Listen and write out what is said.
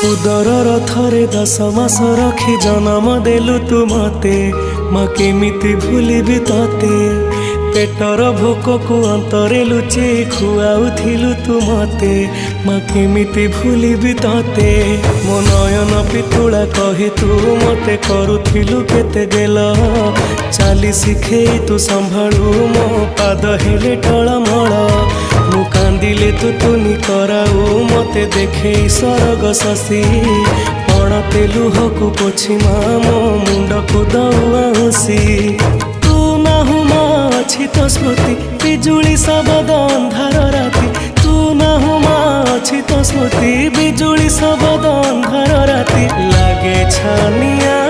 उदर थरे 10 मास रखी जन्म देलु तू मते माँ केमिति भूलिबी तते पेटर भोक को अंतरे लुचे खुआउथिलु तू मते माँ केमिति भूलिबी तते मो नयन पितुला कही तू मते करुथिलु केते गेल चाली शिखे तू संभाळु मो पाद हेले टळमळ मु कांदिले तू तुनी कराऊ मते देखे सरग शशि पड़ते लुह को पोछि मो मुंड को दौसी तू नाहु माछि तो स्मृति बिजुली सबद अंधार राति तू नाहु माछि तो स्मृति बिजुली सबद अंधार राति लागे छानिया